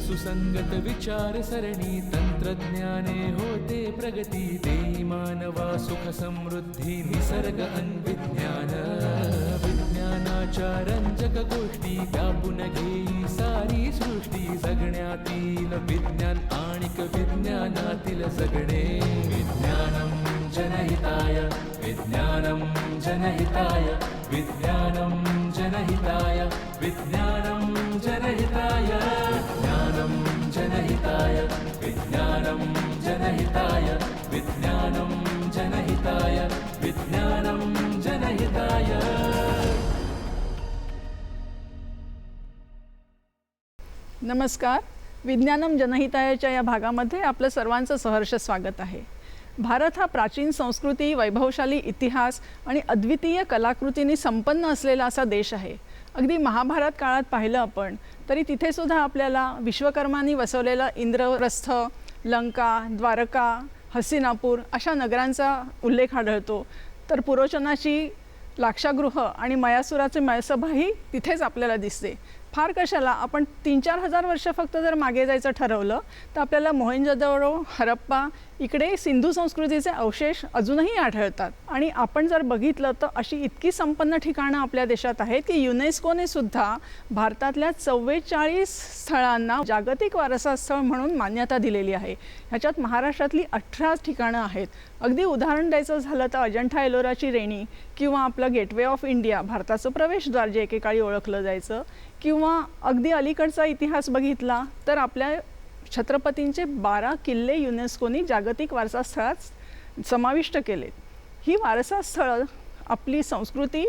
सुसंगत विचार सरणी तंत्रज्ञाने होते प्रगती देई मानवा सुख समृद्धी निसर्ग अन्विज्ञान विज्ञानाच्या रंजक गोष्टी व्यापून घेई सारी सृष्टी जगण्यातील विज्ञान आणिक विज्ञानातील जगणे विज्ञानम जनहिताय विज्ञानम जनहिताय विज्ञानम जनहिताय विज्ञानम जनहिताय विज्ञानम जनहिताय विज्ञानम जनहिताय विज्ञानम जनहिताय विज्ञानम जनहिताय. नमस्कार. विज्ञानम जनहितायच्या या भागामध्ये आपलं सर्वांचं सहर्ष स्वागत आहे. भारत हा प्राचीन संस्कृती, वैभवशाली इतिहास आणि अद्वितीय कलाकृतींनी संपन्न असलेला असा देश आहे. अगदी महाभारत काळात पाहिलं आपण तरी तिथे सुद्धा आपल्याला विश्वकर्मांनी वसवलेलं इंद्रप्रस्थ, लंका, द्वारका, हस्तिनापूर अशा नगरांचा उल्लेख आढळतो. तर पुरोचनाची लाक्षागृह आणि मयासुराचे मयसभाही तिथेच आपल्याला दिसते. फार कशाला आपण 3-4 हजार वर्ष फक्त जर मागे जायचं ठरवलं तर आपल्याला मोहेंजोदडो, हरप्पा इकडे सिंधू संस्कृतीचे अवशेष अजूनही आढळतात. आणि आपण जर बघितलं तर अशी इतकी संपन्न ठिकाणं आपल्या देशात आहेत की युनेस्कोने सुद्धा भारतातल्या 44 स्थळांना जागतिक वारसा स्थळ म्हणून मान्यता दिलेली आहे. ह्याच्यात महाराष्ट्रातली 18 ठिकाणं आहेत. अगदी उदाहरण द्यायचं झालं तर अजंठा एलोराची रेणी किंवा आपलं गेटवे ऑफ इंडिया, भारताचं प्रवेशद्वार जे एकेकाळी ओळखलं जायचं, किंवा अगदी अलीकडचा इतिहास बघितला तर आपल्या छत्रपतींचे 12 किल्ले युनेस्कोनी जागतिक वारसा स्थळात समाविष्ट केलेत. ही वारसा स्थळं आपली संस्कृती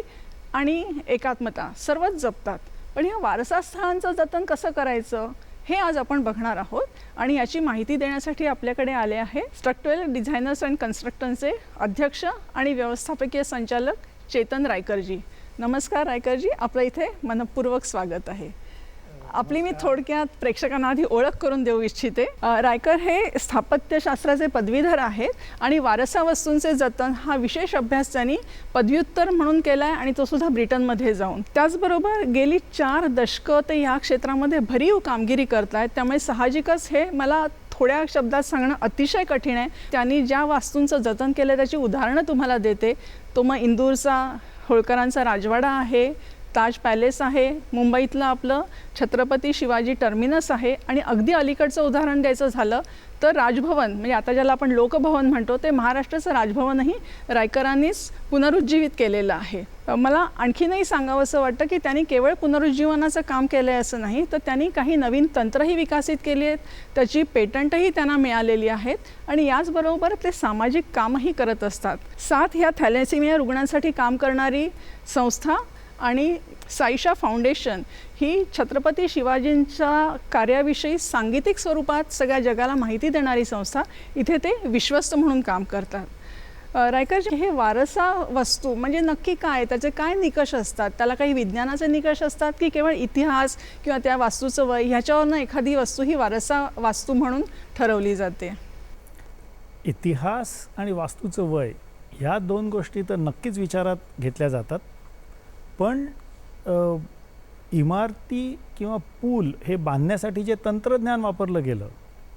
आणि एकात्मता सर्वच जपतात. पण या वारसा स्थळांचं जतन कसं करायचं हे आज आपण बघणार आहोत. आणि याची माहिती देण्यासाठी आपल्याकडे आले आहे स्ट्रक्चरल डिझायनर्स अँड कन्स्ट्रक्टन्सचे अध्यक्ष आणि व्यवस्थापकीय संचालक चेतन रायकरजी. नमस्कार रायकरजी, आपलं इथे मनपूर्वक स्वागत आहे. आपली मी थोडक्यात प्रेक्षकांना आधी ओळख करून देऊ इच्छिते. रायकर हे स्थापत्यशास्त्राचे पदवीधर आहेत आणि वारसा वस्तूंचे जतन हा विशेष अभ्यास त्यांनी पदव्युत्तर म्हणून केला आहे आणि तो सुद्धा ब्रिटनमध्ये जाऊन. त्याचबरोबर गेली 4 दशकं ते या क्षेत्रामध्ये भरीव कामगिरी करत आहेत. त्यामुळे साहजिकच हे मला थोड्या शब्दात सांगणं अतिशय कठीण आहे. त्यांनी ज्या वास्तूंचं जतन केलं त्याची उदाहरणं तुम्हाला देते. तो मग इंदूरचा होळकरांचा राजवाडा आहे, ताज पॅलेस आहे, मुंबईतलं आपलं छत्रपती शिवाजी टर्मिनस आहे, आणि अगदी अलीकडचं उदाहरण द्यायचं झालं तर राजभवन, म्हणजे आता ज्याला आपण लोकभवन म्हणतो, ते महाराष्ट्राचं राजभवनही रायकरांनीच पुनरुज्जीवित केलेलं आहे. मला आणखीनही सांगावंसं वाटतं की त्यांनी केवळ पुनरुज्जीवनाचं काम केलं आहे असं नाही, तर त्यांनी काही नवीन तंत्रही विकसित केली आहेत, त्याची पेटंटही त्यांना मिळालेली आहेत, आणि याचबरोबर ते सामाजिक कामही करत असतात. 7 ह्या थॅलेसेमिया रुग्णांसाठी काम करणारी संस्था आणि साईशा फाउंडेशन ही छत्रपती शिवाजींच्या कार्याविषयी सांगीतिक स्वरूपात सगळ्या जगाला माहिती देणारी संस्था, इथे ते विश्वस्त म्हणून काम करतात. रायकरजी, हे वारसा वस्तू म्हणजे नक्की काय, त्याचे काय निकष असतात? त्याला काही विज्ञानाचे निकष असतात की केवळ इतिहास किंवा त्या वास्तूचं वय ह्याच्यावरनं एखादी वस्तू ही वारसा वास्तू म्हणून ठरवली जाते? इतिहास आणि वास्तूचं वय ह्या 2 गोष्टी तर नक्कीच विचारात घेतल्या जातात. पण इमारती किंवा पूल हे बांधण्यासाठी जे तंत्रज्ञान वापरलं गेलं,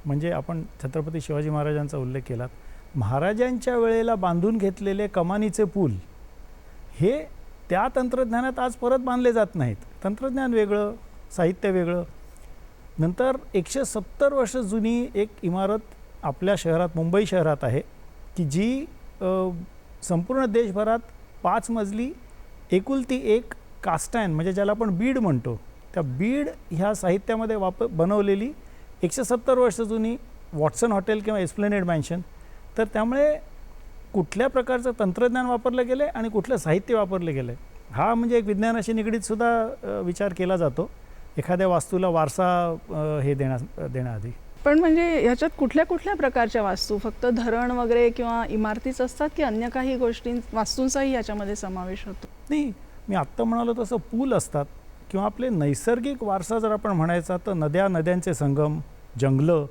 म्हणजे आपण छत्रपती शिवाजी महाराजांचा उल्लेख केलात, महाराजांच्या वेळेला बांधून घेतलेले कमानीचे पूल हे त्या तंत्रज्ञानात आज परत बांधले जात नाहीत. तंत्रज्ञान वेगळं, साहित्य वेगळं. नंतर 170 वर्ष जुनी एक इमारत आपल्या शहरात, मुंबई शहरात आहे की जी संपूर्ण देशभरात 5 मजली एकुलती एक कास्टॅन, म्हणजे ज्याला आपण बीड म्हणतो, त्या बीड ह्या साहित्यामध्ये बनवलेली 170 वर्ष जुनी वॉटसन हॉटेल किंवा एस्प्लेनेड मॅन्शन. तर त्यामुळे कुठल्या प्रकारचं तंत्रज्ञान वापरलं गेलं आणि कुठलं साहित्य वापरलं गेलं हा म्हणजे एक विज्ञानाशी निगडीत सुद्धा विचार केला जातो एखाद्या वास्तूला वारसा हे देण्याआधी. पण म्हणजे ह्याच्यात कुठल्या कुठल्या प्रकारच्या वास्तू, फक्त धरण वगैरे किंवा इमारतीच असतात की अन्य काही गोष्टी वास्तूंचाही याच्यामध्ये समावेश होतो? नाही, मी आत्ता म्हणालो तसं पूल असतात किंवा आपले नैसर्गिक वारसा जर आपण म्हणायचा तर नद्या, नद्यांचे संगम, जंगलं,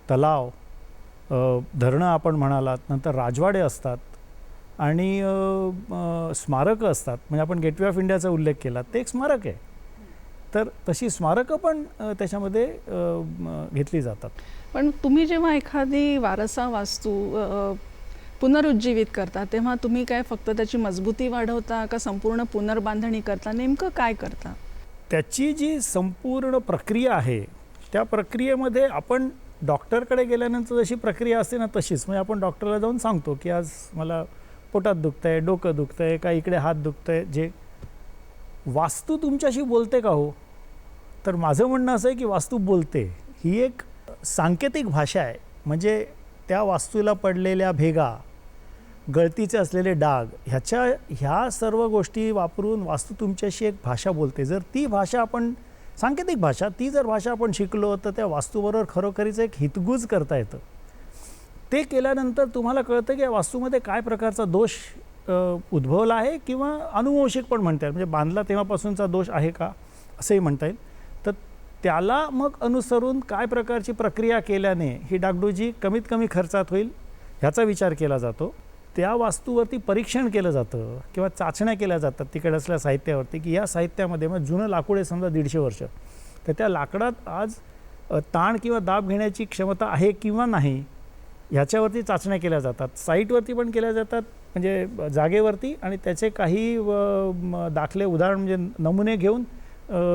तलाव, धरणं आपण म्हणालात, नंतर राजवाडे असतात आणि स्मारकं असतात. म्हणजे आपण गेटवे ऑफ इंडियाचा उल्लेख केला, ते एक स्मारक आहे. तर तशी स्मारकं पण त्याच्यामध्ये घेतली जातात. पण तुम्ही जेव्हा एखादी वारसा वास्तू पुनरुज्जीवित करता तेव्हा तुम्ही काय फक्त त्याची मजबूती वाढवता का संपूर्ण पुनर्बांधणी करता? नेमकं काय करता? त्याची जी संपूर्ण प्रक्रिया आहे त्या प्रक्रियेमध्ये आपण डॉक्टरकडे गेल्यानंतर जशी प्रक्रिया असते ना तशीच. म्हणजे आपण डॉक्टरला जाऊन सांगतो की आज मला पोटात दुखतं आहे, डोकं दुखतं आहे, का इकडे हात दुखतं आहे. जे वास्तू तुमच्याशी बोलते का हो? तर माझं म्हणणं असं आहे की वास्तू बोलते. ही एक सांकेतिक भाषा आहे. म्हणजे त्या वास्तूला पडलेल्या भेगा, गळतीचे असलेले डाग, ह्या सर्व गोष्टी वापरून वास्तू तुमच्याशी एक भाषा बोलते. जर ती भाषा आपण सांकेतिक भाषा, ती जर भाषा आपण शिकलो तर त्या वास्तूबरोबर खरोखरीच एक हितगुज करता येतं. ते केल्यानंतर तुम्हाला कळतं की या वास्तूमध्ये काय प्रकारचा दोष उद्भवला आहे किंवा अनुवंशिक पण म्हणता येईल. म्हणजे बांधला तेव्हापासूनचा दोष आहे का असंही म्हणता येईल. तर त्याला मग अनुसरून काय प्रकारची प्रक्रिया केल्याने ही डागडुजी कमीत कमी खर्चात होईल ह्याचा विचार केला जातो. त्या वास्तूवरती परीक्षण केलं जातं किंवा चाचण्या केल्या जातात तिकडे असलेल्या साहित्यावरती की या साहित्यामध्ये मग जुनं लाकूड आहे समजा 150 वर्ष, तर त्या लाकडात आज ताण किंवा दाब घेण्याची क्षमता आहे किंवा नाही ह्याच्यावरती चाचण्या केल्या जातात. साईटवरती पण केल्या जातात, म्हणजे जागेवरती, आणि त्याचे काही दाखले उदाहरण म्हणजे नमुने घेऊन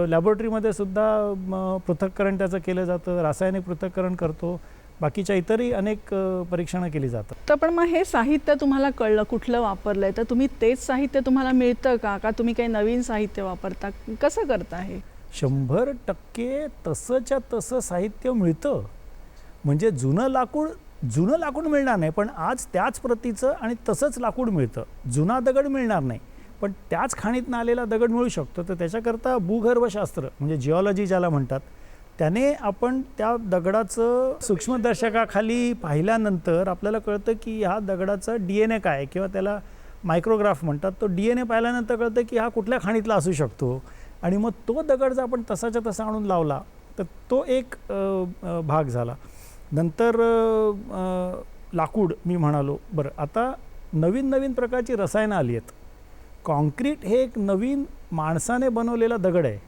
लॅबोरेटरीमध्ये सुद्धा पृथक्करण त्याचं केलं जातं. रासायनिक पृथक्करण करतो. बाकीच्या इतरही अनेक परीक्षणं केली जातात. तर पण मग हे साहित्य तुम्हाला कळलं कुठलं वापरलं आहे, तर तुम्ही तेच साहित्य तुम्हाला मिळतं का तुम्ही काही नवीन साहित्य वापरता? कसं करता हे? 100% तसंच्या तसं साहित्य मिळतं. म्हणजे जुनं लाकूड मिळणार नाही, पण आज त्याच प्रतीचं आणि तसंच लाकूड मिळतं. जुना दगड मिळणार नाही, पण त्याच खाणीतनं आलेला दगड मिळू शकतो. तर त्याच्याकरता भूगर्भशास्त्र म्हणजे जिओलॉजी ज्याला म्हणतात, त्याने आपण त्या दगडाचं सूक्ष्मदर्शकाखाली पाहिल्यानंतर आपल्याला कळतं की ह्या दगडाचा DNA काय, किंवा त्याला मायक्रोग्राफ म्हणतात. तो DNA पाहिल्यानंतर कळतं की हा कुठल्या खाणीतला असू शकतो. आणि मग तो दगड जर आपण तसाच्या तसा आणून लावला तर तो एक भाग झाला. नंतर लाकूड मी म्हणालो. बरं, आता नवीन प्रकारची रसायनं आली आहेत. कॉन्क्रीट हे एक नवीन माणसाने बनवलेला दगड आहे,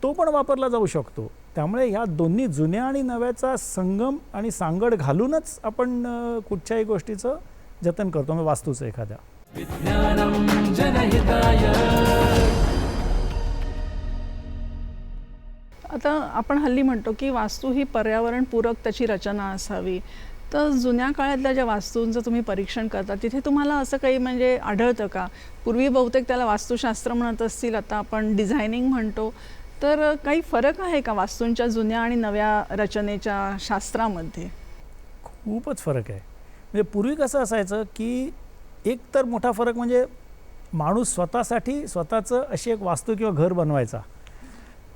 तो पण वापरला जाऊ शकतो. त्यामुळे ह्या दोन्ही जुन्या आणि नव्याचा संगम आणि सांगड घालूनच आपण कुठच्याही गोष्टीचं जतन करतो, म्हणजे वास्तूचं एखाद्या. विज्ञानम जनहिताय. आता आपण हल्ली म्हणतो की वास्तू ही पर्यावरणपूरक त्याची रचना असावी. तर जुन्या काळातल्या ज्या वास्तूंचं तुम्ही परीक्षण करता तिथे तुम्हाला असं काही म्हणजे आढळतं का? पूर्वी बहुतेक त्याला वास्तुशास्त्र म्हणत असतील, आता आपण डिझायनिंग म्हणतो. तर काही फरक आहे का वास्तूंच्या जुन्या आणि नव्या रचनेच्या शास्त्रामध्ये? खूपच फरक आहे. म्हणजे पूर्वी कसं असायचं की एक तर मोठा फरक म्हणजे माणूस स्वतःसाठी स्वतःचं अशी एक वास्तू किंवा घर बनवायचा,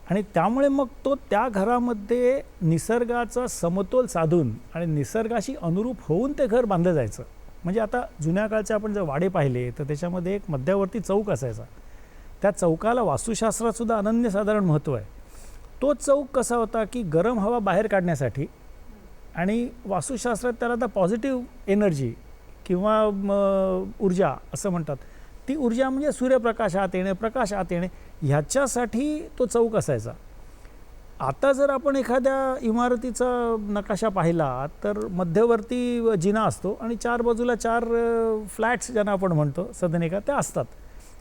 आणि त्यामुळे मग तो त्या घरामध्ये निसर्गाचा समतोल साधून आणि निसर्गाशी अनुरूप होऊन ते घर बांधलं जायचं. म्हणजे आता जुन्या काळचे आपण जर वाडे पाहिले तर त्याच्यामध्ये एक मध्यवर्ती चौक असायचा. त्या चौकाला वास्तुशास्त्रात सुद्धा अनन्यसाधारण महत्त्व आहे. तो चौक कसा होता की गरम हवा बाहेर काढण्यासाठी, आणि वास्तुशास्त्रात त्याला आता पॉझिटिव्ह एनर्जी किंवा ऊर्जा असं म्हणतात. ती ऊर्जा म्हणजे सूर्यप्रकाश आत येणे, प्रकाश आत येणे, ह्याच्यासाठी तो चौक असायचा. आता जर आपण एखाद्या इमारतीचा नकाशा पाहिला तर मध्यवर्ती जिना असतो आणि 4 बाजूला 4 फ्लॅट्स ज्यांना आपण म्हणतो सदनिका त्या असतात.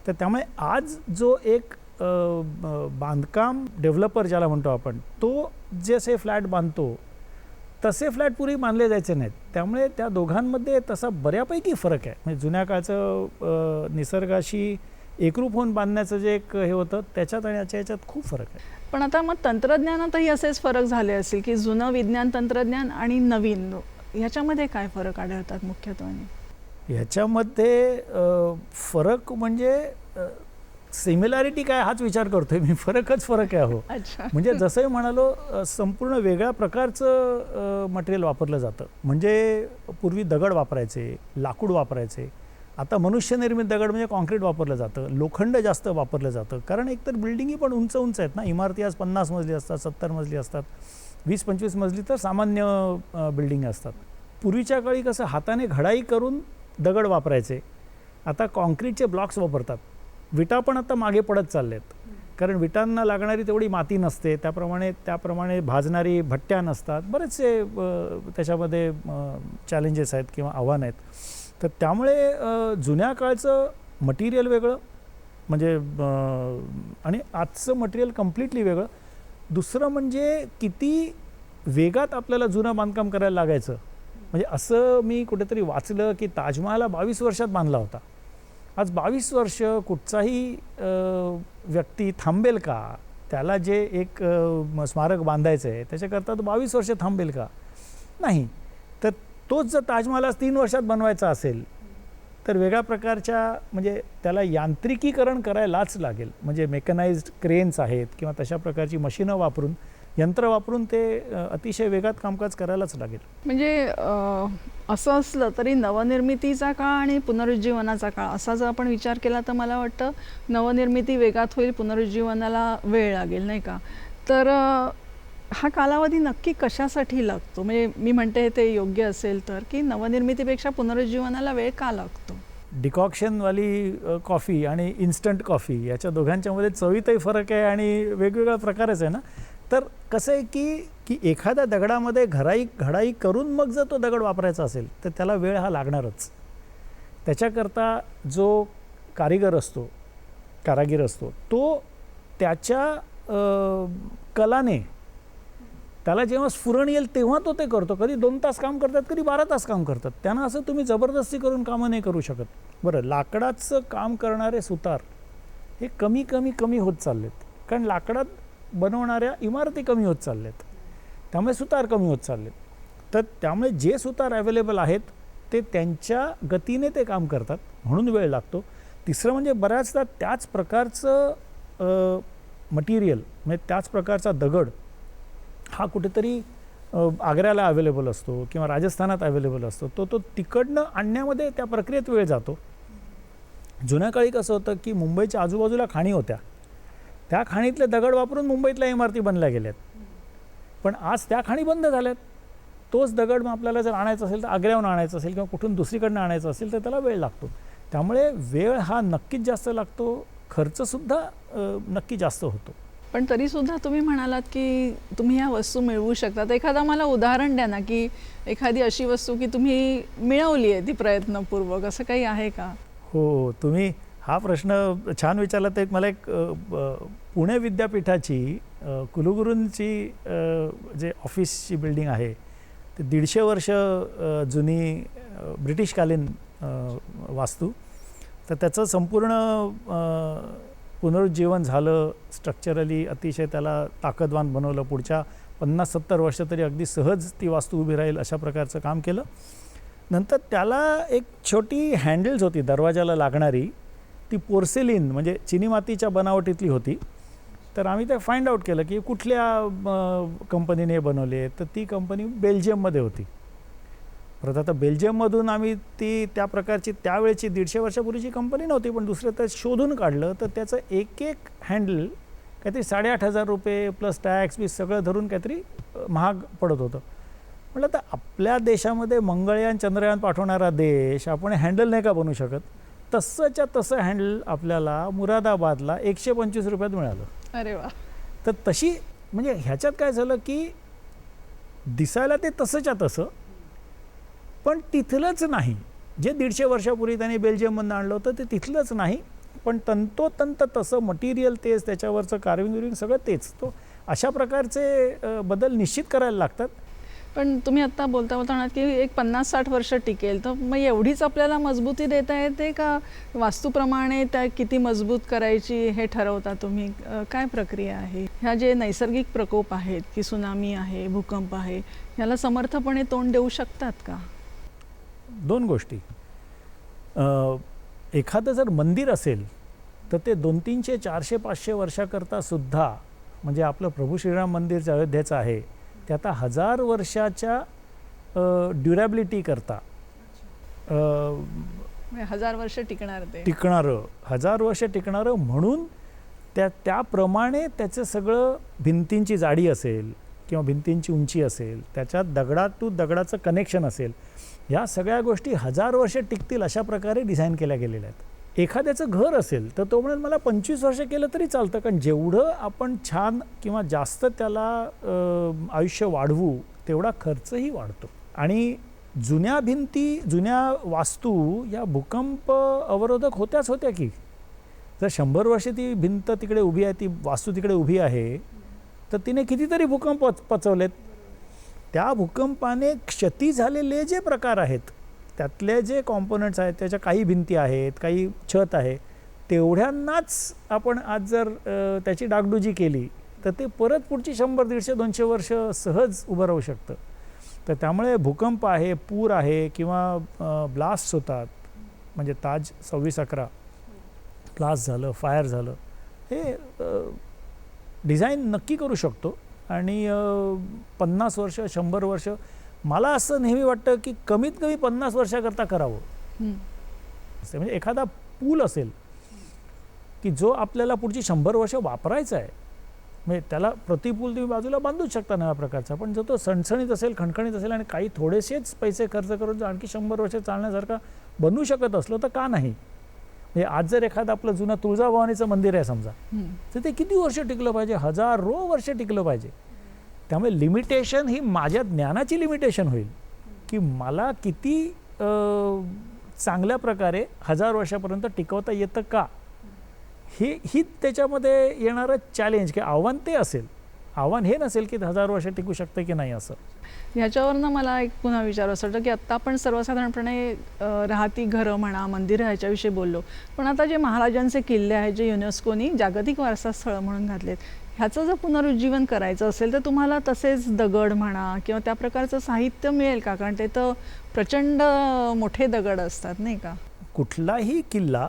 तर त्यामुळे आज जो एक बांधकाम डेव्हलपर ज्याला म्हणतो आपण, तो जसे फ्लॅट बांधतो तसे फ्लॅट पूर्वी बांधले जायचे नाहीत. त्यामुळे त्या दोघांमध्ये तसा बऱ्यापैकी फरक आहे. म्हणजे जुन्या काळचं निसर्गाशी एकरूप होऊन बांधण्याचं जे एक हे होतं त्याच्यात आणि याच्यात खूप फरक आहे. पण आता मग तंत्रज्ञानातही असेच फरक झाले असतील की जुनं विज्ञान तंत्रज्ञान आणि नवीन, ह्याच्यामध्ये काय फरक आढळतात मुख्यत्वाने? ह्याच्यामध्ये फरक म्हणजे सिमिलॅरिटी काय हाच विचार करतोय मी, फरक आहे हो. अच्छा. म्हणजे जसंही म्हणालो संपूर्ण वेगळ्या प्रकारचं मटेरियल वापरलं जातं. म्हणजे पूर्वी दगड वापरायचे, लाकूड वापरायचे, आता मनुष्यनिर्मित दगड म्हणजे कॉन्क्रीट वापरलं जातं, लोखंड जास्त वापरलं जातं. कारण एकतर बिल्डिंगी पण उंच आहेत ना. इमारती आज 50 मजली असतात, 70 मजली असतात, 20-25 मजली तर सामान्य बिल्डिंग असतात. पूर्वीच्या काळी कसं हाताने घडाई करून दगड वापरायचे, आता कॉन्क्रीटचे ब्लॉक्स वापरतात. विटा पण आता मागे पडत चाललेत, कारण विटांना लागणारी तेवढी माती नसते, त्याप्रमाणे भाजणारी भट्ट्या नसतात, बरेचसे त्याच्यामध्ये चॅलेंजेस आहेत किंवा आव्हानं आहेत. तर त्यामुळे जुन्या काळचं मटेरियल वेगळं, म्हणजे आणि आजचं मटेरियल कम्प्लिटली वेगळं. दुसरं म्हणजे किती वेगात आपल्याला जुनं बांधकाम करायला लागायचं. म्हणजे असं मी कुठेतरी वाचलं की ताजमहाला 22 वर्षात बांधला होता. आज 22 वर्ष कुठचाही व्यक्ती थांबेल का? त्याला जे एक स्मारक बांधायचं आहे त्याच्याकरता तो 22 वर्ष थांबेल का? नाही. तर तोच जर ताजमहाल आज 3 वर्षात बनवायचा असेल तर वेगळ्या प्रकारच्या, म्हणजे त्याला यांत्रिकीकरण करायलाच लागेल. म्हणजे मेकनाइज्ड क्रेन्स आहेत किंवा तशा प्रकारची मशीनं वापरून, यंत्र वापरून ते अतिशय वेगात कामकाज करायलाच लागेल. म्हणजे असं असलं तरी नवनिर्मितीचा काळ आणि पुनरुज्जीवनाचा काळ असा जर आपण विचार केला तर मला वाटतं नवनिर्मिती वेगात होईल, पुनरुज्जीवनाला वेळ लागेल, नाही का? तर हा कालावधी नक्की कशासाठी लागतो? म्हणजे मी म्हणते ते योग्य असेल तर, की नवनिर्मितीपेक्षा पुनरुज्जीवनाला वेळ का लागतो? डिकॉक्शनवाली कॉफी आणि इन्स्टंट कॉफी याच्या दोघांच्यामध्ये चवीतही फरक आहे आणि वेगवेगळा प्रकारच आहे ना. तर कसं आहे की एखाद्या दगडामध्ये घडाई करून मग जर तो दगड वापरायचा असेल तर त्याला वेळ हा लागणारच. त्याच्याकरता जो कारागीर असतो तो त्याच्या कलाने त्याला जेव्हा स्फुरण येईल तेव्हा तो ते करतो. कधी 2 तास काम करतात, कधी 12 तास काम करतात. त्यांना असं तुम्ही जबरदस्ती करून कामं नाही करू शकत. बरं, लाकडाचं काम करणारे सुतार हे कमी होत चाललेत, कारण लाकडात बनवणाऱ्या इमारती कमी होत चालल्यात, त्यामुळे सुतार कमी होत चाललेत. तर त्यामुळे जे सुतार अवेलेबल आहेत ते त्यांच्या गतीने ते काम करतात, म्हणून वेळ लागतो. तिसरं म्हणजे बऱ्याचदा त्याच प्रकारचं मटेरियल, म्हणजे त्याच प्रकारचा दगड हा कुठेतरी आग्र्याला अवेलेबल असतो किंवा राजस्थानात अवेलेबल असतो, तो तिकडनं आणण्यामध्ये त्या प्रक्रियेत वेळ जातो. जुन्या काळी कसं होतं की मुंबईच्या आजूबाजूला खाणी होत्या, त्या खाणीतले दगड वापरून मुंबईतल्या इमारती बनल्या गेल्यात. पण आज त्या खाणी बंद झाल्यात. तोच दगड मग आपल्याला जर आणायचा असेल तर आग्र्याहून आणायचा असेल किंवा कुठून दुसरीकडनं आणायचं असेल तर त्याला वेळ लागतो. त्यामुळे वेळ हा नक्कीच जास्त लागतो, खर्चसुद्धा नक्की जास्त होतो. पण तरीसुद्धा तुम्ही म्हणालात की तुम्ही ह्या वस्तू मिळवू शकता. तर एखादा मला उदाहरण द्या ना, की एखादी अशी वस्तू की तुम्ही मिळवली आहे ती प्रयत्नपूर्वक, असं काही आहे का? हो, तुम्ही हा प्रश्न छान विचारला. तर मला एक पुणे विद्यापीठाची कुलगुरूंची जे ऑफिसची बिल्डिंग आहे ते 150 वर्ष जुनी ब्रिटिशकालीन वास्तू. तर त्याचं संपूर्ण पुनरुज्जीवन झालं, स्ट्रक्चरली अतिशय त्याला ताकदवान बनवलं. पुढच्या 50-70 वर्ष तरी अगदी सहज ती वास्तू उभी राहील अशा प्रकारचं काम केलं. नंतर त्याला एक छोटी हँडल्स होती दरवाजाला लागणारी, ती पोर्सेलिन म्हणजे चिनी मातीच्या बनावटीतली होती. तर आम्ही ते फाइंड आउट केलं की कुठल्या कंपनीने बनवली आहे. तर ती कंपनी बेल्जियममध्ये होती. परत आता बेल्जियममधून आम्ही ती त्या प्रकारची त्यावेळेची 150 वर्षापूर्वीची कंपनी नव्हती, पण दुसरं तर शोधून काढलं. तर त्याचं एक हँडल काहीतरी 8,500 रुपये प्लस टॅक्स बी सगळं धरून काहीतरी महाग पडत होतं. म्हटलं तर आपल्या देशामध्ये मंगळयान चंद्रयान पाठवणारा देश आपण हँडल नाही का बनवू शकत? तसंच्या तसं हँडल आपल्याला मुरादाबादला 125 रुपयात मिळालं. अरे वा. तर तशी म्हणजे ह्याच्यात काय झालं की दिसायला ते तसंच्या तसं, पण तिथलंच नाही. जे 150 वर्षापूर्वी त्यांनी बेल्जियममधून आणलं होतं ते तिथलंच नाही, पण तंतोतंत तसं मटेरियल तेच, त्याच्यावरचं कार्विंग सगळं तेच. तो अशा प्रकारचे बदल निश्चित करायला लागतात. पण तुम्ही आत्ता बोलता म्हणाल की एक 50-60 वर्ष टिकेल, तर मग एवढीच आपल्याला मजबूती देता येते का? वास्तूप्रमाणे त्या किती मजबूत करायची हे ठरवता तुम्ही? काय प्रक्रिया आहे? ह्या जे नैसर्गिक प्रकोप आहेत की सुनामी आहे, भूकंप आहे, ह्याला समर्थपणे तोंड देऊ शकतात का? 2 गोष्टी. एखादं जर मंदिर असेल तर ते 200, 300, 400, 500 वर्षाकरता सुद्धा, म्हणजे आपलं प्रभू श्रीराम मंदिर जे अयोध्येचं आहे ते आता 1000 वर्षाच्या ड्युरॅबिलिटी करता 1000 वर्ष टिकणार, ते टिकणारं, 1000 वर्ष टिकणारं, म्हणून त्याप्रमाणे त्याचं सगळं भिंतींची जाडी असेल किंवा भिंतींची उंची असेल, त्याच्यात दगडा टू दगडाचं कनेक्शन असेल, या सगळ्या गोष्टी 1000 वर्ष टिकतील अशा प्रकारे डिझाईन केल्या गेलेल्या आहेत. एखाद्याचं घर असेल तर तो म्हणेल मला 25 वर्ष केलं तरी चालतं, कारण जेवढं आपण छान किंवा जास्त त्याला आयुष्य वाढवू तेवढा खर्चही वाढतो. आणि जुन्या भिंती, जुन्या वास्तू या भूकंप अवरोधक होत्या की. जर 100 वर्ष ती भिंत तिकडे उभी आहे, ती वास्तू तिकडे उभी आहे, तर तिने कितीतरी भूकंप पचवलेत. त्या भूकंपाने क्षती झालेले जे प्रकार आहेत, त्यातले जे कॉम्पोनंट्स आहेत, त्याच्या काही भिंती आहेत, काही छत आहे, तेवढ्यांनाच आपण आज जर त्याची डागडुजी केली तर ते परत पुढची 100, 150, 200 वर्ष सहज उभं राहू शकतं. तर त्यामुळे भूकंप आहे, पूर आहे किंवा ब्लास्ट होतात, म्हणजे ताज 26/11 ब्लास्ट झालं, फायर झालं, हे डिझाईन नक्की करू शकतो. आणि 50 वर्ष, 100 वर्ष, मला असं नेहमी वाटतं की कमीत कमी 50 वर्षाकरता करावं. म्हणजे एखादा पूल असेल की जो आपल्याला पुढची 100 वर्ष वापरायचा आहे, म्हणजे त्याला प्रतिपूल तुम्ही बाजूला बांधूच शकता नव्या प्रकारचा, पण जो तो सणसणीत असेल, खणखणीत असेल आणि काही थोडेसेच पैसे खर्च करून जर आणखी 100 वर्ष चालण्यासारखा बनवू शकत असलो तर का नाही. म्हणजे आज जर एखादं आपलं जुनं तुळजाभवानीचं मंदिर आहे समजा, तर ते किती वर्ष टिकलं पाहिजे? 1000 वर्ष टिकलं पाहिजे. त्यामुळे लिमिटेशन ही माझ्या ज्ञानाची लिमिटेशन होईल की मला किती चांगल्या प्रकारे 1000 वर्षापर्यंत टिकवता येतं का, ही त्याच्यामध्ये येणारं चॅलेंज की आव्हान ते असेल. आव्हान हे नसेल की 1000 वर्ष टिकू शकतं की नाही असं. ह्याच्यावरनं मला एक पुन्हा विचारू असं वाटतं की आत्ता आपण सर्वसाधारणपणे राहती घरं म्हणा, मंदिरं ह्याच्याविषयी बोललो, पण आता जे महाराजांचे किल्ले आहेत, जे युनेस्कोनी जागतिक वारसा स्थळ म्हणून घातलेत, ह्याचं जर पुनरुज्जीवन करायचं असेल तर तुम्हाला तसेच दगड म्हणा किंवा त्या प्रकारचं साहित्य मिळेल का? कारण ते तर प्रचंड मोठे दगड असतात नाही का? कुठलाही किल्ला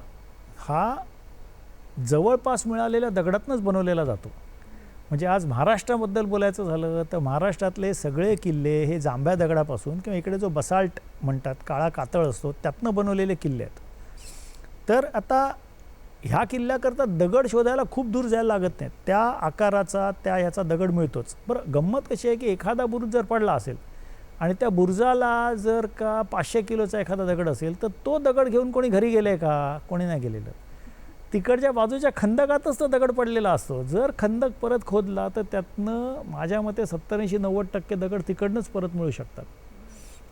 हा जवळपास मिळालेल्या दगडातनंच बनवलेला जातो. म्हणजे आज महाराष्ट्राबद्दल बोलायचं झालं तर महाराष्ट्रातले सगळे किल्ले हे जांभ्या दगडापासून किंवा इकडे जो बसाल्ट म्हणतात, काळा कातळ असतो, त्यातनं बनवलेले किल्ले आहेत. तर आता ह्या किल्ल्याकरता दगड शोधायला खूप दूर जायला लागत नाही, त्या आकाराचा, त्या ह्याचा दगड मिळतोच. बरं, गंमत कशी आहे की एखादा बुरुज जर पडला असेल आणि त्या बुरुजाला जर का 500 किलोचा एखादा दगड असेल तर तो दगड घेऊन कोणी घरी गेले का? कोणी नाही गेलेलं. तिकडच्या बाजूच्या खंदकातच तो दगड पडलेला असतो. जर खंदक परत खोदला तर त्यातनं माझ्या मते 70-80-90% दगड तिकडनंच परत मिळू शकतात.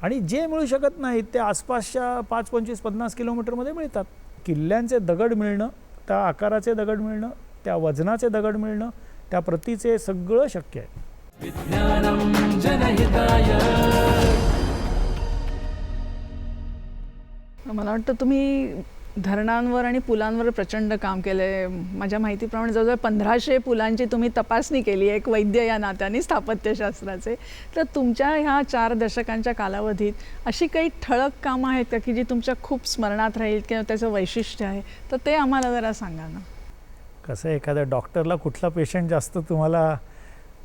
आणि जे मिळू शकत नाहीत ते आसपासच्या 5, 25, 50 किलोमीटरमध्ये मिळतात. किल्ल्यांचे दगड मिळणं, त्या आकाराचे दगड मिळणं, त्या वजनाचे दगड मिळणं, त्या प्रतीचे सगळं शक्य आहे. विज्ञानम जनहिताय. मला वाटतं तुम्ही धरणांवर आणि पुलांवर प्रचंड काम केलं आहे. माझ्या माहितीप्रमाणे जवळजवळ 1500 पुलांची तुम्ही तपासणी केली आहे एक वैद्य या नात्याने, स्थापत्यशास्त्राचे. तर तुमच्या ह्या 4 दशकांच्या कालावधीत अशी काही ठळक कामं आहेत का की जी तुमच्या खूप स्मरणात राहील किंवा त्याचं वैशिष्ट्य आहे, तर ते आम्हाला जरा सांगा ना. कसं एखाद्या डॉक्टरला कुठला पेशंट जास्त तुम्हाला,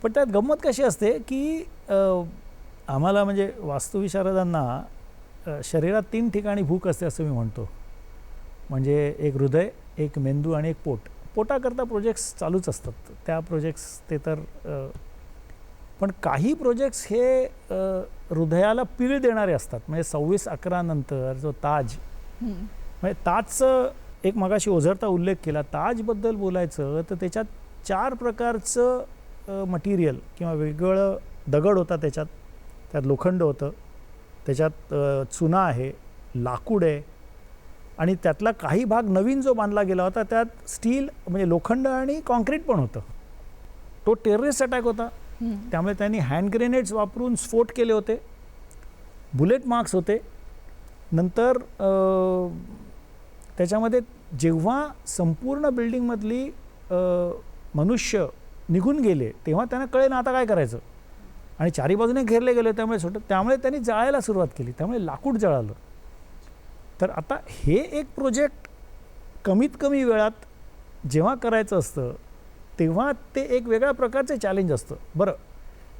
पण त्यात गंमत कशी असते की आम्हाला म्हणजे वास्तुविशारदांना शरीरात 3 ठिकाणी भूक असते असं मी म्हणतो. म्हणजे एक हृदय, एक मेंदू आणि एक पोट. पोटाकरता प्रोजेक्ट्स चालूच असतात, त्या प्रोजेक्ट्स ते तर, पण काही प्रोजेक्ट्स हे हृदयाला पीळ देणारे असतात. म्हणजे 26/11 नंतर जो ताज, म्हणजे ताजचं एक मगाशी ओझरता उल्लेख केला, ताजबद्दल बोलायचं तर त्याच्यात 4 प्रकारचं मटेरियल किंवा वेगवेगळं दगड होता, त्यात लोखंड होतं, त्याच्यात चुना आहे, लाकूड आहे, आणि त्यातला काही भाग नवीन जो बांधला गेला होता त्यात स्टील म्हणजे लोखंड आणि कॉन्क्रीट पण होतं. तो टेररिस्ट अटॅक होता, त्यामुळे त्यांनी हँड ग्रेनेड्स वापरून स्फोट केले होते, बुलेट मार्क्स होते. नंतर त्याच्यामध्ये जेव्हा संपूर्ण बिल्डिंगमधली मनुष्य निघून गेले तेव्हा त्यांना कळे ना आता काय करायचं, आणि चारी बाजूने घेरले गेले, त्यामुळे त्यांनी जाळायला सुरुवात केली, त्यामुळे लाकूड जळालं. तर आता हे एक प्रोजेक्ट कमीत कमी वेळात जेव्हा करायचं असतं तेव्हा ते एक वेगळ्या प्रकारचे चॅलेंज असतं. बरं,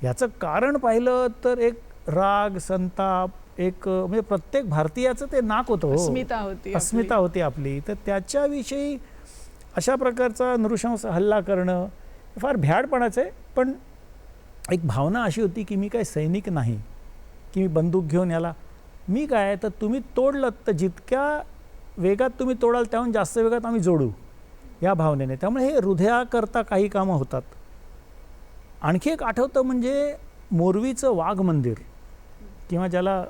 ह्याचं कारण पाहिलं तर एक राग, संताप, एक म्हणजे प्रत्येक भारतीयाचं ते नाक होतं, अस्मिता होती आपली. तर त्याच्याविषयी अशा प्रकारचा नृशंस हल्ला करणं फार भ्याडपणाचं आहे. पण एक भावना अशी होती की मी काय सैनिक नाही, की मी बंदूक घेऊन याला, मी काय तर तुम्ही तोडलं तर जितक्या वेगात तुम्ही तोडाल त्याहून जास्त वेगात आम्ही जोडू, या भावनेने. त्यामुळे हे हृदयाकरता काही कामं होतात. आणखी एक आठवतं म्हणजे मोरवीचं वाघ मंदिर, किंवा ज्याला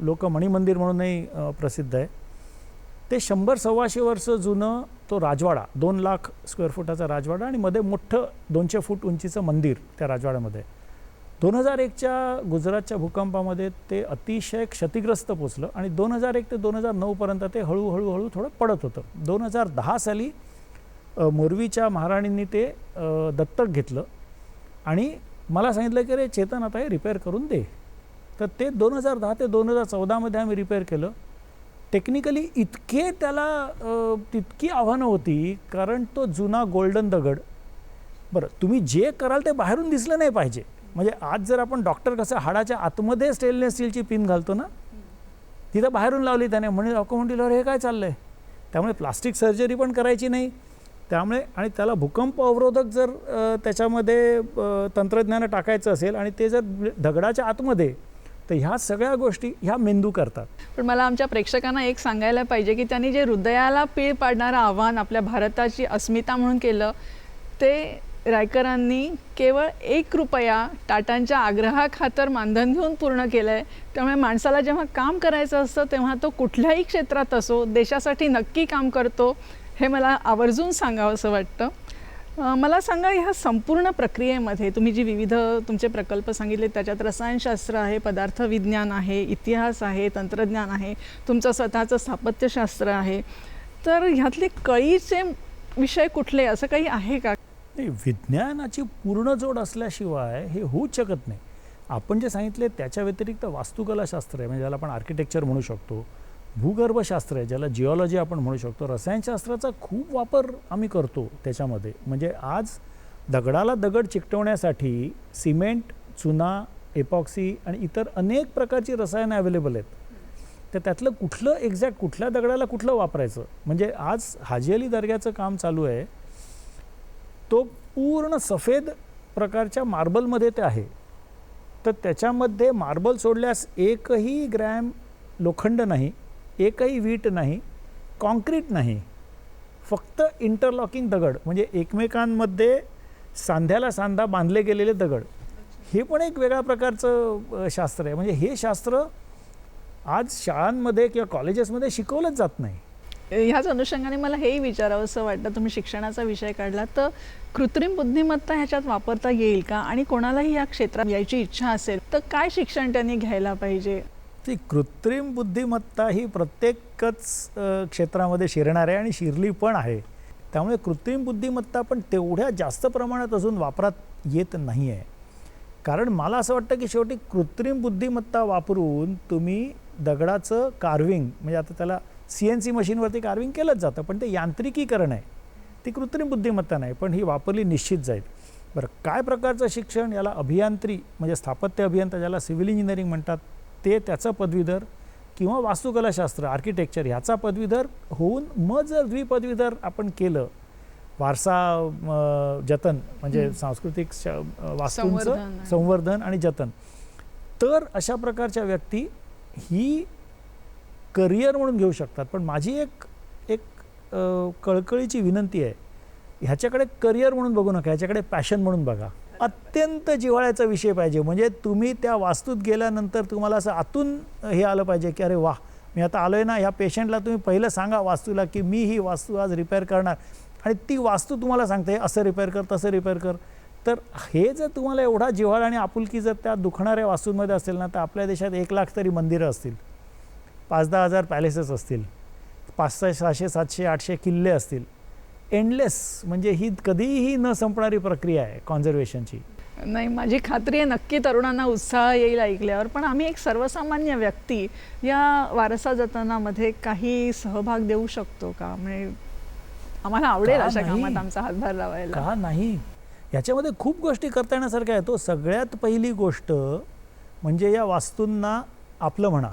लोक मणिमंदिर म्हणूनही प्रसिद्ध आहे. ते 100-125 वर्ष जुनं तो राजवाडा, 2 लाख स्क्वेअर फुटाचा राजवाडा आणि मध्ये मोठं 200 फूट उंचीचं मंदिर त्या राजवाड्यामध्ये. 2001च्या गुजरातच्या भूकंपामध्ये ते अतिशय क्षतिग्रस्त पोचलं आणि 2001 ते 2009पर्यंत ते हळूहळू थोडं पडत होतं. 2010 साली मोरवीच्या महाराणींनी ते दत्तक घेतलं आणि मला सांगितलं की रे चेतन आता हे रिपेअर करून दे. तर ते 2010 ते 2014मध्ये आम्ही रिपेअर केलं. टेक्निकली इतके त्याला तितकी आव्हानं होती, कारण तो जुना गोल्डन दगड. बरं, तुम्ही जे कराल ते बाहेरून दिसलं नाही पाहिजे. म्हणजे आज जर आपण डॉक्टर कसं हाडाच्या आतमध्ये स्टेनलेस स्टीलची पिन घालतो ना, तिथं बाहेरून लावली त्याने, म्हणजे डॉक्टर म्हणतील अरे हे काय चाललं आहे. त्यामुळे प्लास्टिक सर्जरी पण करायची नाही. त्यामुळे आणि त्याला भूकंप अवरोधक जर त्याच्यामध्ये तंत्रज्ञान टाकायचं असेल आणि ते जर दगडाच्या आतमध्ये, तर ह्या सगळ्या गोष्टी ह्या मेंदू करतात. पण मला आमच्या प्रेक्षकांना एक सांगायला पाहिजे की त्यांनी जे हृदयाला पीळ पाडणारं आव्हान आपल्या भारताची अस्मिता म्हणून केलं, ते रायकरांनी केवळ ₹1 टाटांच्या आग्रहाखातर मानधन घेऊन पूर्ण केलं आहे. त्यामुळे माणसाला जेव्हा काम करायचं असतं तेव्हा तो कुठल्याही क्षेत्रात असो, देशासाठी नक्की काम करतो, हे मला आवर्जून सांगावं असं वाटतं. मला सांगा, ह्या संपूर्ण प्रक्रियेमध्ये तुम्ही जी विविध तुमचे प्रकल्प सांगितले, त्याच्यात रसायनशास्त्र आहे, पदार्थ विज्ञान आहे, इतिहास आहे, तंत्रज्ञान आहे, तुमचं स्वतःचं स्थापत्यशास्त्र आहे, तर ह्यातले कळीचे विषय कुठले, असं काही आहे का? नाही, विज्ञानाची पूर्ण जोड असल्याशिवाय हे होऊच शकत नाही. आपण जे सांगितले त्याच्या व्यतिरिक्त वास्तुकलाशास्त्र आहे, म्हणजे ज्याला आपण आर्किटेक्चर म्हणू शकतो, भूगर्भशास्त्र आहे ज्याला जिओलॉजी आपण म्हणू शकतो, रसायनशास्त्राचा खूप वापर आम्ही करतो त्याच्यामध्ये. म्हणजे आज दगडाला दगड चिकटवण्यासाठी सिमेंट, चुना, एपॉक्सी आणि इतर अनेक प्रकारची रसायनं अवेलेबल आहेत. तर त्यातलं कुठलं एक्झॅक्ट कुठल्या दगडाला कुठलं वापरायचं, म्हणजे आज हाजी अली दर्ग्याचं काम चालू आहे, तो पूर्ण सफेद प्रकारच्या मार्बलमध्ये ते आहे. तर त्याच्यामध्ये मार्बल सोडल्यास 1ही ग्रॅम लोखंड नाही, 1ही वीट नाही, कॉन्क्रीट नाही, फक्त इंटरलॉकिंग दगड, म्हणजे एकमेकांमध्ये सांध्याला सांधा बांधले गेलेले दगड. हे पण एक वेगळ्या प्रकारचं शास्त्र आहे. म्हणजे हे शास्त्र आज शाळांमध्ये किंवा कॉलेजेसमध्ये शिकवलंच जात नाही. ह्याच अनुषंगाने मला हेही विचारावं असं वाटतं, तुम्ही शिक्षणाचा विषय काढला, तर कृत्रिम बुद्धिमत्ता ह्याच्यात वापरता येईल का? आणि कोणालाही या क्षेत्रात यायची इच्छा असेल तर काय शिक्षण त्यांनी घ्यायला पाहिजे? ती कृत्रिम बुद्धिमत्ता ही प्रत्येकच क्षेत्रामध्ये शिरणार आहे आणि शिरली पण आहे. त्यामुळे कृत्रिम बुद्धिमत्ता पण तेवढ्या जास्त प्रमाणात अजून वापरात येत नाही आहे. कारण मला असं वाटतं की शेवटी कृत्रिम बुद्धिमत्ता वापरून तुम्ही दगडाचं कार्विंग, म्हणजे आता त्याला CNC मशीनवरती कार्विंग केलंच जातं, पण ते यांत्रिकीकरण आहे, ती कृत्रिम बुद्धिमत्ता नाही, पण ही वापरली निश्चित जाईल. बरं, काय प्रकारचं शिक्षण, याला अभियांत्री म्हणजे स्थापत्य अभियंता ज्याला सिव्हिल इंजिनिअरिंग म्हणतात, ते त्याचा पदवीधर, किंवा वास्तुकलाशास्त्र आर्किटेक्चर ह्याचा पदवीधर होऊन मग जर द्विपदवीधर आपण केलं, वारसा जतन म्हणजे सांस्कृतिक वास्तूंचं संवर्धन आणि जतन, तर अशा प्रकारच्या व्यक्ती ही करिअर म्हणून घेऊ शकतात. पण माझी एक कळकळीची विनंती आहे, ह्याच्याकडे करिअर म्हणून बघू नका, ह्याच्याकडे पॅशन म्हणून बघा. अत्यंत जिव्हाळ्याचा विषय पाहिजे, म्हणजे तुम्ही त्या वास्तूत गेल्यानंतर तुम्हाला असं आतून हे आलं पाहिजे की अरे वाह, मी आता आलो आहे ना, ह्या पेशंटला तुम्ही पहिलं सांगा वास्तूला की मी ही वास्तू आज रिपेअर करणार, आणि ती वास्तू तुम्हाला सांगते असं रिपेअर कर, तसं रिपेअर कर. तर हे जर तुम्हाला एवढा जिव्हाळा आणि आपुलकी जर त्या दुखणाऱ्या वास्तूंमध्ये असेल ना, तर आपल्या देशात 1 लाख तरी मंदिरं असतील, 5-10 हजार पॅलेसेस असतील, 500, 600, 700, 800 किल्ले असतील. एंडलेस, म्हणजे ही कधीही न संपणारी प्रक्रिया आहे कॉन्झर्वेशनची. नाही, माझी खात्री आहे नक्की तरुणांना उत्साह येईल ऐकल्यावर. पण आम्ही एक सर्वसामान्य व्यक्ती या वारसा जतनामध्ये काही सहभाग देऊ शकतो का? म्हणजे आम्हाला आवडेल अशा कामात आमचा हातभार लावायला. का नाही, याच्यामध्ये खूप गोष्टी करता येण्यासारख्या आहे. तो सगळ्यात पहिली गोष्ट म्हणजे या वास्तूंना आपलं म्हणा.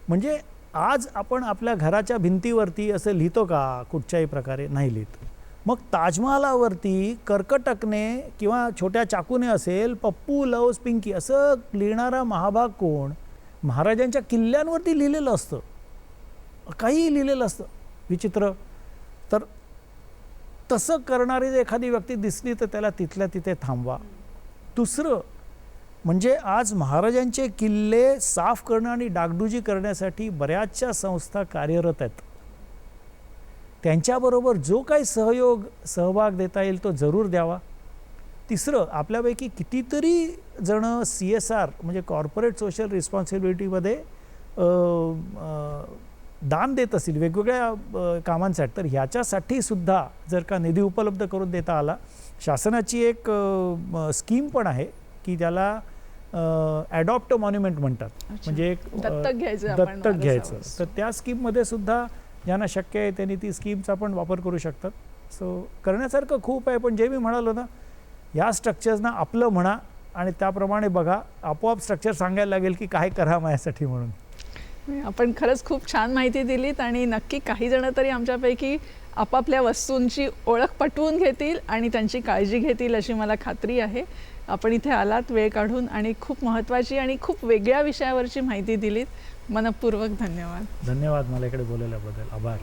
म्हणजे आज आपण आपल्या घराच्या भिंतीवरती असं लिहितो का? कुठच्याही प्रकारे नाही लिहित. मग ताजमहालावरती कर्कटकने किंवा छोट्या चाकूने असेल पप्पू लव्स पिंकी असं लिहिणारा महाभाग कोण? महाराजांच्या किल्ल्यांवरती लिहिलेलं असतं, काहीही लिहिलेलं असतं. विचित्र. तर तसं करणारी जर एखादी व्यक्ती दिसली तर त्याला तिथल्या तिथे थांबवा. दुसरं म्हणजे आज महाराजांचे किल्ले साफ करणं आणि डागडुजी करण्यासाठी बऱ्याचशा संस्था कार्यरत आहेत. त्यांच्याबरोबर जो काही सहभाग देता येईल तो जरूर द्यावा. तिसरं, आपल्यापैकी कितीतरी जण CSR म्हणजे कॉर्पोरेट सोशल रिस्पॉन्सिबिलिटीमध्ये दान देत असतील वेगवेगळ्या कामांसाठी. तर ह्याच्यासाठी सुद्धा जर का निधी उपलब्ध करून देता आला, शासनाची एक स्कीम पण आहे की त्याला ॲडॉप्ट मॉन्युमेंट म्हणतात. म्हणजे एक दत्तक घ्यायचं. तर त्या स्कीममध्ये सुद्धा ज्यांना शक्य आहे त्यांनी ती स्कीमचा पण वापर करू शकतात. सो करण्यासारखं खूप आहे. पण जे मी म्हणालो ना, या स्ट्रक्चर्सना आपलं म्हणा आणि त्याप्रमाणे बघा, आपोआप स्ट्रक्चर सांगायला लागेल की काय करा माझ्यासाठी म्हणून. आपण खरंच खूप छान माहिती दिलीत आणि नक्की काही जण तरी आमच्यापैकी आपापल्या वस्तूंची ओळख पटवून घेतील आणि त्यांची काळजी घेतील अशी मला खात्री आहे. आपण इथे आलात वेळ काढून आणि खूप महत्त्वाची आणि खूप वेगळ्या विषयावरची माहिती दिलीत. मनपूर्वक धन्यवाद. धन्यवाद मला इकडे बोलवल्याबद्दल. आभार.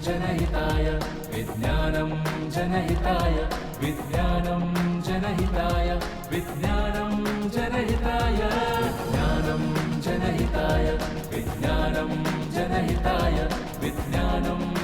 जनहिताय विज्ञानं जनहिताय विज्ञानं जनहिताय विज्ञानं जनहिताय विज्ञानं जनहिताय विज्ञानं जनहिताय विज्ञानं